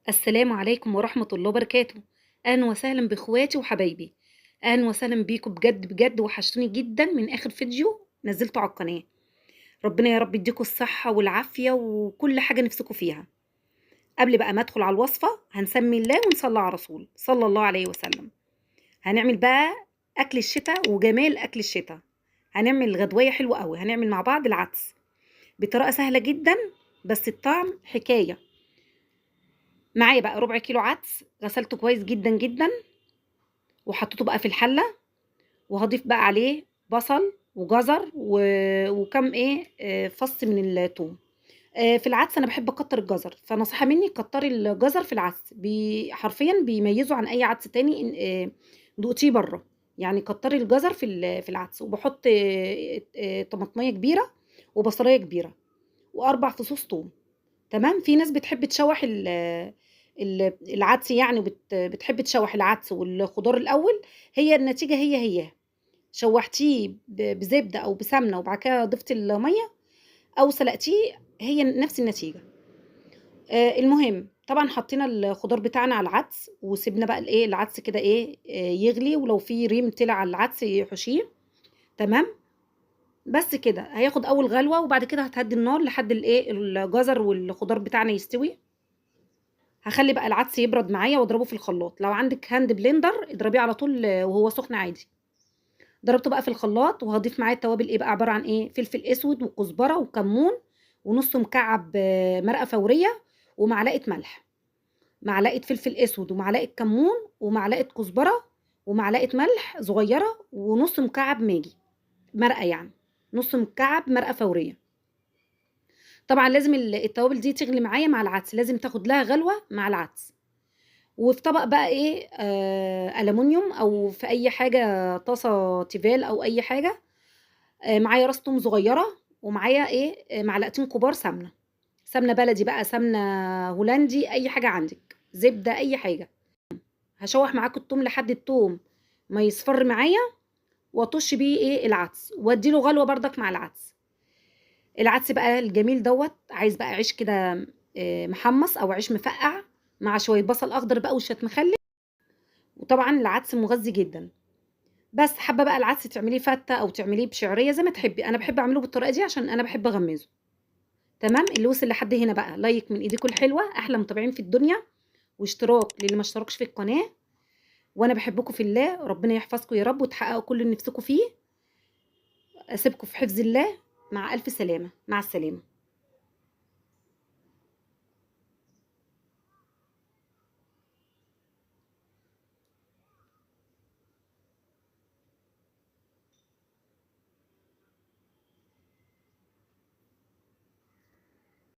السلام عليكم ورحمة الله وبركاته. أهلا وسهلا بإخواتي وحبايبي. أهلا وسهلا بيكم بجد بجد، وحشتوني جدا من آخر فيديو نزلته على القناة. ربنا يا رب يديكم الصحة والعافية وكل حاجة نفسكم فيها. قبل بقى ما أدخل على الوصفة هنسمي الله ونصلي على رسول صلى الله عليه وسلم. هنعمل بقى أكل الشتاء وجمال أكل الشتاء. هنعمل غدوية حلوة قوي، هنعمل مع بعض العدس بطريقة سهلة جدا، بس الطعم حكاية. معايا بقى ربع كيلو عدس غسلته كويس جدا جدا، وحطيته بقى في الحلة، وهاضيف بقى عليه بصل وجزر وكام فص من التوم. في العدس أنا باحب أكتّر الجزر، فنصيحة مني كتّري الجزر في العدس، حرفيًا بيميزه عن أي عدس تاني إن دُقتيه برّه، يعني كتّري الجزر في العدس، وباحط طماطماية كبيرة وبصلاية كبيرة و4 فصوص توم. تمام. في ناس بتحب تشوّح العدس، يعني بتحب تشوّح العدس والخضار الأول، هي النتيجة هياها، شوّحتيه بزبدة أو بسمنة وبعد كده ضفتِ المَيّة أو سلقتيه، هي نفس النتيجة. المهم طبعًا حطينا الخضار بتاعنا على العدس، وسِبنا بقى العدس كده يغلي، ولو في ريم طلع على العدس حُشيه. تمام. بس كده، هياخد أول غلوة وبعد كده هتهدّي النار لحد الجزر والخضار بتاعنا يستوي. هاخلّي بقى العدس يبرد معايا واضربه في الخلاط، لو عندِك هاند بلندر اضربيه على طول وهو سخن عادي. ضربته بقى في الخلاط وهاضيف معاه التوابل بقى عبارة عن فلفل أسود وكزبرة وكمون ونُص مكعب مرقة فورية ومعلقة ملح، معلقة فلفل أسود ومعلقة كمون ومعلقة كزبرة ومعلقة ملح صغيرة ونُص مكعب ماجي، مرقة يعني، نُص مكعب مرقة فورية. طبعًا لازم التوابل دي تغلي معايا مع العدس، لازم تاخد لها غلوة مع العدس. وفي طبق بقى ألمونيوم أو في أي حاجة، طاسة تيفال أو أي حاجة، معايا راس توم صغيرة، ومعايا معلقتين كبار سمنة، سمنة بلدي بقى، سمنة هولندي، أي حاجة عندِك، زبدة، أي حاجة. هاشوّح معاكم التوم لحد التوم ما يصفر معايا، وأطُش بيه العدس، وأدّي له غلوة برضك مع العدس. العدس بقى الجميل دوّة عايز بقى عيش كده محمّص أو عيش مفقّع، مع شوية بصل أخضر بقى وشوية مخلل، وطبعًا العدس مغذي جدًا. بس حابة بقى العدس تعمليه فتة أو تعمليه بشعرية زي ما تحبي، أنا باحب أعمله بالطريقة دي عشان أنا باحب أغمّزه. تمام. اللي وصل لحد هنا بقى لايك من إيديكم الحلوة، أحلى متابعين في الدنيا، واشتراك للي ما اشتركش في القناة، وأنا باحبكم في الله، ربنا يحفظكم يا رب وتحققوا كل اللي نفسكم فيه. أسيبكم في حفظ الله، مع ألف سلامة، مع السلامة.